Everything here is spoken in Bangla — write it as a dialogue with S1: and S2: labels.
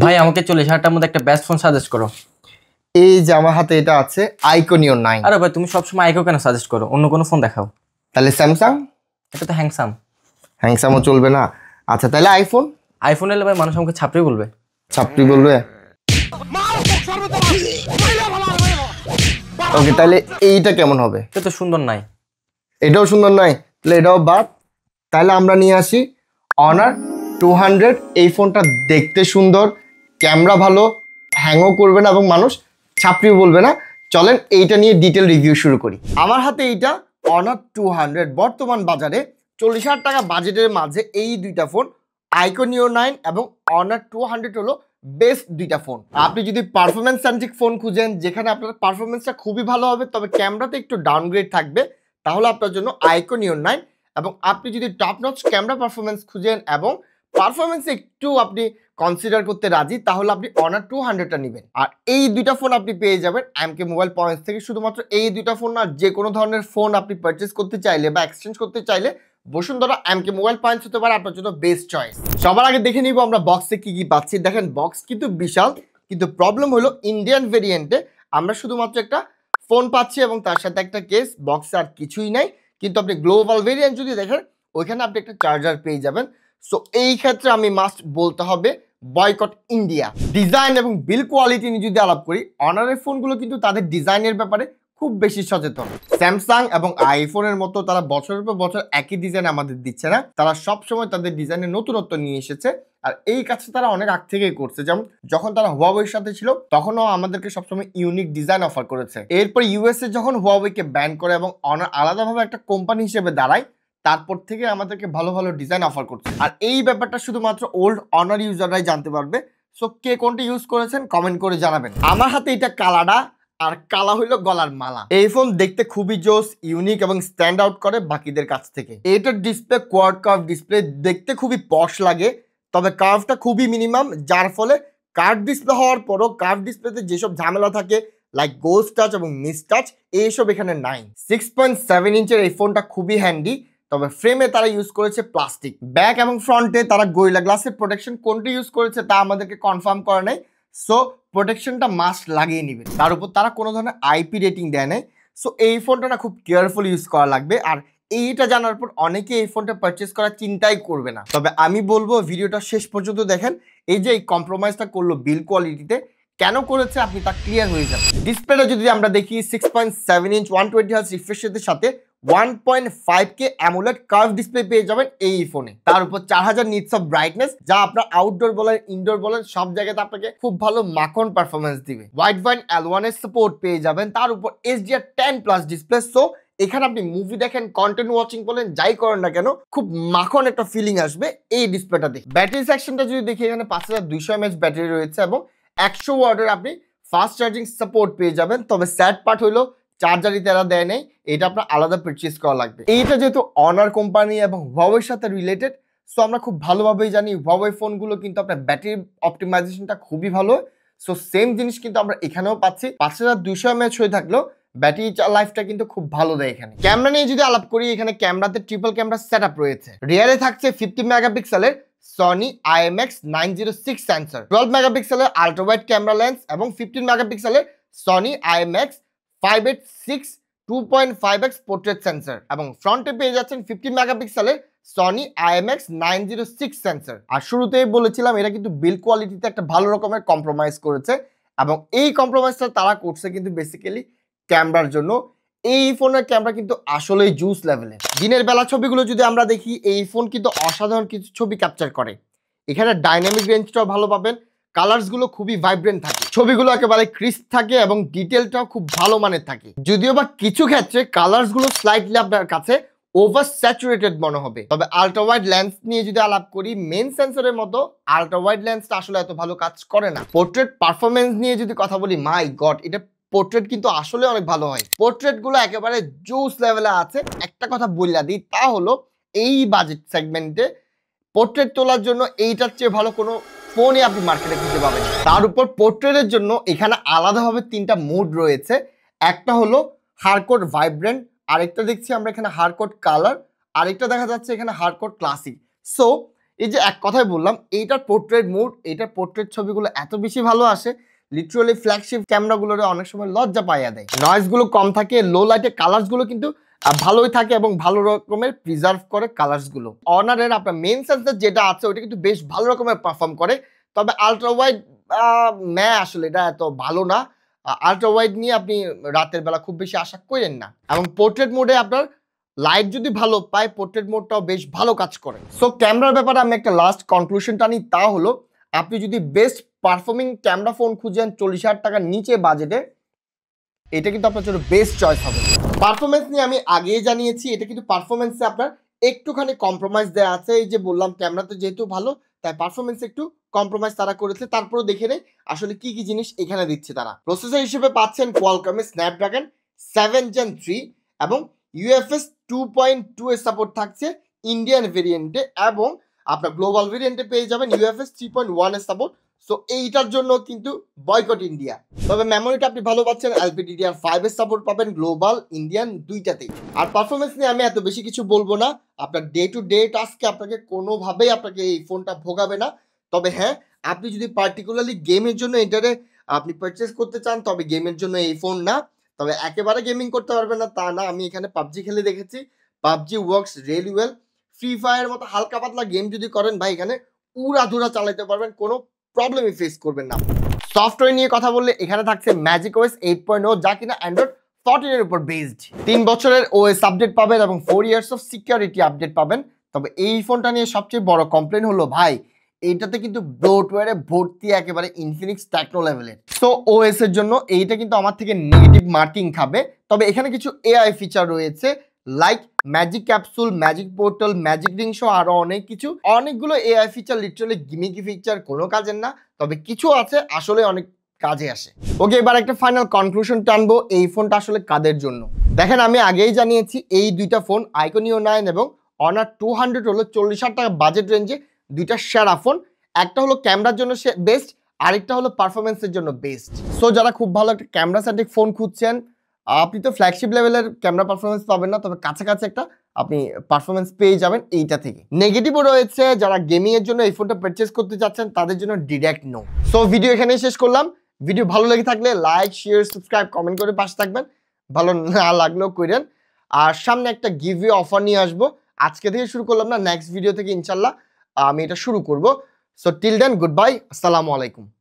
S1: ভাই আমাকে 40,000 টাকার মধ্যে একটা বেস্ট ফোন সাজেস্ট করো।
S2: এই যে আমার হাতে এটা আছে আইকনিও 9।
S1: আরে ভাই তুমি সবসময় আইকো কেন সাজেস্ট করো, অন্য কোনো ফোন দেখাও।
S2: তাহলে স্যামসাং?
S1: এটা তো হ্যাংসাম।
S2: হ্যাংসামও চলবে না? আচ্ছা তাহলে আইফোন?
S1: আইফোন এলে ভাই মানুষ আমাকে ছাপড়ি বলবে।
S2: ছাপড়ি বলবে? ওকে তাহলে এইটা কেমন হবে?
S1: এটা তো সুন্দর নাই।
S2: এটাও সুন্দর নয়, তাহলে এটাও বাদ। তাহলে আমরা নিয়ে আসি অনার 200। এই ফোনটা দেখতে সুন্দর, ক্যামেরা ভালো, হ্যাংও করবে না এবং মানুষ ছাপড়িও বলবে না। চলেন এইটা নিয়ে ডিটেল রিভিউ শুরু করি। আমার হাতে এইটা অনার 200। বর্তমান বাজারে 40,000 টাকা বাজেটের মাঝে এই দুইটা ফোন আইকনিও 9 এবং অনার 200 হলো বেস্ট দুইটা ফোন। আপনি যদি পারফরমেন্স সেন্ট্রিক ফোন খুঁজেন যেখানে আপনার পারফরমেন্সটা খুবই ভালো হবে তবে ক্যামেরাতে একটু ডাউনগ্রেড থাকবে, তাহলে আপনার জন্য আইকনিও 9। এবং আপনি যদি টপ নচ ক্যামেরা পারফরমেন্স খুঁজেন এবং পারফরমেন্স একটু আপনি কনসিডার করতে রাজি, তাহলে আপনি অনার 200টা নেবেন। আর এই দুইটা ফোন আপনি পেয়ে যাবেন এমকে মোবাইল পয়েন্টস থেকে। শুধুমাত্র এই দুইটা ফোন না, যে কোনো ধরনের ফোন আপনি পারচেস করতে চাইলে বা এক্সচেঞ্জ করতে চাইলে বসুন্ধরা এমকে মোবাইল পয়েন্টস হতে পারে আপনার জন্য বেস্ট চয়েস। সবার আগে দেখে নিব আমরা বক্সে কি কি পাচ্ছি। দেখেন বক্স কিন্তু বিশাল, কিন্তু প্রবলেম হলো ইন্ডিয়ান ভেরিয়েন্টে আমরা শুধুমাত্র একটা ফোন পাচ্ছি এবং তার সাথে একটা কেস, বক্সে আর কিছুই নাই। কিন্তু আপনি গ্লোবাল ভেরিয়েন্ট যদি দেখেন ওইখানে আপনি একটা চার্জার পেয়ে যাবেন। সো এই ক্ষেত্রে আমি মাস্ট বলতে হবে বয়কট ইন্ডিয়া। ডিজাইন এবং বিল কোয়ালিটি নিয়ে যদি আলাপ করি, অনারের ফোনগুলো কিন্তু তাদের ডিজাইনের ব্যাপারে খুব বেশি সচেতন। স্যামসাং এবং আইফোনের মতো তারা বছরের পর বছর একই ডিজাইন আমাদের দিচ্ছে না, তারা সবসময় তাদের ডিজাইনের নতুনত্ব নিয়ে এসেছে। আর এই কাজটা তারা অনেক আগ থেকেই করছে। যেমন যখন তারা হুয়াওয়ের সাথে ছিল তখনও আমাদেরকে সবসময় ইউনিক ডিজাইন অফার করেছে। এরপর ইউএসএ যখন হুয়াওয়েকে ব্যান করে এবং অনার আলাদাভাবে একটা কোম্পানি হিসেবে দাঁড়ায়, তারপর থেকে আমাদেরকে ভালো ভালো ডিজাইন অফার করছে। আর এই ব্যাপারটা শুধুমাত্র ওল্ড অনার ইউজাররাই জানতে পারবে। সো কে কোনটা ইউজ করেছেন কমেন্ট করে জানাবেন। আমার হাতে এটা কালাডা, আর কালা হইলো গলার মালা। এই ফোন দেখতে খুবই জোস, ইউনিক এবং স্ট্যান্ড আউট করে বাকিদের কাছ থেকে। এটার ডিসপ্লে কোয়াড কার্ভ ডিসপ্লে, দেখতে খুবই পশ লাগে, তবে কার্ভটা খুবই মিনিমাম, যার ফলে কার্ভ ডিসপ্লে হওয়ার পরও কার্ভ ডিসপ্লেতে যেসব ঝামেলা থাকে লাইক গোস্ট টাচ এবং মিস টাচ এইসব এখানে নাই। 6.7 ইঞ্চের এই ফোনটা খুবই হ্যান্ডি, তবে ফ্রেমে তারা ইউজ করেছে প্লাস্টিক। ব্যাক এবং ফ্রন্টে তারা গরিলা গ্লাসের প্রোটেকশন কোনটি ইউজ করেছে তা আমাদেরকে কনফার্ম করে নাই। সো প্রোটেকশনটা মাস্ট লাগিয়ে নেবে। তার উপর তারা কোনো ধরনের আইপি রেটিং দেয় নাই। সো এই ফোনটা না খুব কেয়ারফুল ইউজ করা লাগবে। আর এইটা জানার পর অনেকে এই ফোনটা পারচেস করার চিন্তাই করবে না। তবে আমি বলবো ভিডিওটা শেষ পর্যন্ত দেখেন। এই যে এই কম্প্রোমাইজটা করলো বিল কোয়ালিটিতে, কেন করেছে আপনি তা ক্লিয়ার হয়ে যাবে। ডিসপ্লেটা যদি আমরা দেখি 6.7 ইঞ্চ 120 হার্জ রিফ্রেশ রেটের সাথে 1.5K অ্যামোলেড কার্ভ ডিসপ্লে পেয়ে যাবেন এই ফোনে। তার উপর 4000 নিটস অফ ব্রাইটনেস, যা আপনার আউটডোর বলেন ইনডোর বলেন সব জায়গাতে আপনাকে খুব ভালো মাখন পারফরমেন্স দিবে। ওয়াইড ভাইন L1 এর সাপোর্ট পেয়ে যাবেন। তার উপর HDR10+ ডিসপ্লে। সো এখানে আপনি মুভি দেখেন, কন্টেন্ট ওয়াচিং বলেন, যাই করেন না কেন খুব মাখন একটা ফিলিং আসবে এই ডিসপ্লেটা দেখে। ব্যাটারি সেকশনটা যদি দেখি, এখানে 5200 mAh ব্যাটারি রয়েছে এবং 100 ওয়াটের আপনি ফাস্ট চার্জিং সাপোর্ট পেয়ে যাবেন। তবে স্যাড পার্ট হলো চার্জারই তারা দেয় নাই, এটা আপনার আলাদা পারচেজ করা লাগবে। এইটা যেহেতু অনার কোম্পানি এবং হুয়াওয়ের সাথে রিলেটেড, সো আমরা খুব ভালোভাবেই জানি হুয়াওয়ে ফোনগুলো কিন্তু আপনার ব্যাটারি অপটিমাইজেশনটা খুবই ভালো। সো সেম জিনিস কিন্তু আমরা এখানেও পাচ্ছি। 5200 mAh হয়ে থাকলেও ব্যাটারি লাইফটা কিন্তু খুব ভালো দেয়। এখানে ক্যামেরা নিয়ে যদি আলাপ করি, এখানে ক্যামেরাতে ট্রিপল ক্যামেরা সেটআপ রয়েছে। রিয়ারে থাকছে 50 মেগাপিক্সেলের সনি IMX906 সেন্সর, 12 মেগাপিক্সেলের আল্ট্রা ওয়াইড ক্যামেরা লেন্স এবং 15 মেগাপিক্সেলের Sony IMX586 2.5x portrait sensor, এবং ফ্রন্টে পেয়ে যাচ্ছেন 15 মেগাপিক্সেলের সনি IMX906 সেন্সর। আর শুরুতেই বলেছিলাম এটা কিন্তু বিল্ড কোয়ালিটিতে একটা ভালো রকমের কম্প্রোমাইজ করেছে, এবং এই কম্প্রোমাইজটা তারা করছে কিন্তু বেসিক্যালি ক্যামেরার জন্য। এই ফোনের ক্যামেরা কিন্তু আসলেই জুস লেভেলের। দিনের বেলা ছবিগুলো যদি আমরা দেখি, এই ফোন কিন্তু অসাধারণ কিছু ছবি ক্যাপচার করে। এখানে ডাইনামিক রেঞ্জটাও ভালো পাবেন, কালার্সগুলো খুবই ভাইব্রেন্ট থাকে, ছবিগুলো একেবারে ক্রিস্প থাকে এবং ডিটেলটাও খুব ভালো মানের থাকে। যদিও বা কিছু ক্ষেত্রে কালার্সগুলো স্লাইটলি আপনার কাছে ওভার স্যাচুরেটেড মনে হবে। তবে আল্ট্রা ওয়াইড লেন্স নিয়ে যদি আলাপ করি, মেন সেন্সরের মতো আল্ট্রা ওয়াইড লেন্সটা আসলে এত ভালো কাজ করে না। পোর্ট্রেট পারফরমেন্স নিয়ে যদি কথা বলি, মাই গড, এটা পোর্ট্রেট কিন্তু আসলে অনেক ভালো হয়। পোর্ট্রেট গুলো একেবারে জুস লেভেলে আছে। একটা কথা বললা দিই, তা হলো এই বাজেট সেগমেন্টে পোর্ট্রেট তোলার জন্য এইটার চেয়ে ভালো কোনো ফোনই আপনি মার্কেটে খুঁজে পাবেন। তার উপর পোর্ট্রেটের জন্য এখানে আলাদাভাবে 3টা মোড রয়েছে। একটা হলো হারকোড ভাইব্রেন্ট, আরেকটা দেখছি আমরা এখানে হারকোড কালার, আরেকটা দেখা যাচ্ছে এখানে হারকোড ক্লাসিক। সো এই যে এক কথায় বললাম, এইটার পোর্ট্রেট মোড, এইটার পোর্ট্রেট ছবিগুলো এত বেশি ভালো আসে, লিটারালি ফ্ল্যাগশিপ ক্যামেরাগুলোর অনেক সময় লজ্জা পাইয়া দেয়। নয়েজগুলো কম থাকে, লো লাইটে কালার্সগুলো কিন্তু ভালোই থাকে এবং ভালো রকমের প্রিজার্ভ করে কালার্সগুলো। অনারের আপনার মেইন সেন্সর যেটা আছে ওটা কিন্তু বেশ ভালো রকমের পারফর্ম করে, তবে আলট্রা ওয়াইড আসলে এটা এত ভালো না। আলট্রা ওয়াইড নিয়ে আপনি রাতের বেলা খুব বেশি আশা করেন না। এবং পোর্ট্রেট মোডে আপনার লাইট যদি ভালো পায়, পোর্ট্রেট মোডটাও বেশ ভালো কাজ করে। সো ক্যামেরার ব্যাপারে আমি একটা লাস্ট কনক্লুশনটা নিই, তা হলো আপনি যদি বেস্ট পারফর্মিং ক্যামেরা ফোন খুঁজেন 40,000 টাকার নিচে বাজেটে, এটা কিন্তু আপনার জন্য বেস্ট চয়েস হবে। পারফরমেন্স নিয়ে আমি আগেই জানিয়েছি, এটা কিন্তু পারফরমেন্সে আপনার একটুখানি কম্প্রোমাইজ দেওয়া আছে। এই যে বললাম ক্যামেরাতে যেহেতু ভালো, তাই পারফরমেন্সে একটু কম্প্রোমাইজ তারা করেছে। তারপরেও দেখে নেই আসলে কি কি জিনিস এখানে দিচ্ছে তারা। প্রসেসর হিসেবে পাচ্ছেন কোয়ালকমের স্ন্যাপড্রাগন 7 Gen 3 এবং UFS 2.2 এর সাপোর্ট থাকছে ইন্ডিয়ান ভেরিয়েন্টে, এবং আপনার গ্লোবাল ভেরিয়েন্টে পেয়ে যাবেন UFS 3.1 এর সাপোর্ট। সো এইটার জন্য কিন্তু বয়কট ইন্ডিয়া। তবে মেমোরিটা আপনি ভালো পাচ্ছেন, LPDDR5 এর সাপোর্ট পাবেন গ্লোবাল ইন্ডিয়ান দুইটাতেই। আর পারফরমেন্স নিয়ে আমি এত বেশি কিছু বলবো না, আপনার ডে টু ডে টাস্কে আপনাকে কোনোভাবেই আপনাকে এই ফোনটা ভোগাবে না। তবে হ্যাঁ, আপনি যদি পার্টিকুলারলি গেমের জন্য এটারে আপনি পারচেস করতে চান, তবে গেমের জন্য এই ফোন না। তবে একেবারে গেমিং করতে পারবেন না তা না, আমি এখানে পাবজি খেলে দেখেছি, PUBG works really well. Free fire মতো হালকা পাতলা গেম যদি করেন ভাই, এখানে উড়াধুরা চালাতে পারবেন, কোনো প্রবলেমই ফেস করবেন না। সফটওয়্যার নিয়ে কথা বললে এখানে থাকছে ম্যাজিকওএস 8.0, যা কিনা অ্যান্ড্রয়েড 14 এর উপর বেসড। 3 বছরের ওএস আপডেট পাবেন এবং 4 ইয়ার্স অফ সিকিউরিটি আপডেট পাবেন। তবে এই ফোনটা নিয়ে সবচেয়ে বড় কমপ্লেন হলো ভাই, এইটাতে কিন্তু ব্লোটওয়্যারে ভর্তি একেবারে ইনফিনিক্স টেকনো লেভেলের। সো ওএস এর জন্য এইটা কিন্তু আমার থেকে নেগেটিভ মার্কিং খাবে। তবে এখানে কিছু এআই ফিচার রয়েছে, like magic capsule, magic portal, magic ring সহ আরো অনেক কিছু, অনেকগুলো এআই ফিচার লিটারালি গিমিকি ফিচার, কোনো কাজের না, তবে কিছু আছে আসলে অনেক কাজে আসে। ওকে, এবার একটা ফাইনাল কনক্লুশন টানবো, এই ফোনটা আসলে কাদের জন্য। দেখেন, আমি আগেই জানিয়েছি এই দুইটা ফোন আইকন নিও 9 এবং অনার 200 হলো 40,000 টাকা বাজেট রেঞ্জে দুইটা সেরা ফোন। একটা হলো ক্যামেরার জন্য বেস্ট, আরেকটা হলো পারফরমেন্সের জন্য বেস্ট। সো যারা খুব ভালো একটা ক্যামেরা সেন্ট্রিক ফোন খুঁজছেন, আপনি তো ফ্ল্যাগশিপ লেভেলের ক্যামেরা পারফরমেন্স পাবেন না, তবে কাছাকাছি একটা আপনি পারফরমেন্স পেয়ে যাবেন এইটা থেকে। নেগেটিভও রয়েছে, যারা গেমিং এর জন্য এই ফোনটা পারচেজ করতে যাচ্ছেন তাদের জন্য ডিরেক্ট নো। সো ভিডিও এখানেই শেষ করলাম। ভিডিও ভালো লেগে থাকলে লাইক, শেয়ার, সাবস্ক্রাইব, কমেন্ট করে পাশে থাকবেন, ভালো না লাগলেও করেন। আর সামনে একটা গিভওয়ে অফার নিয়ে আসবো, আজকে থেকে শুরু করলাম না, নেক্সট ভিডিও থেকে ইনশাল্লাহ আমি এটা শুরু করব। So till then, goodbye, আসসালামু আলাইকুম।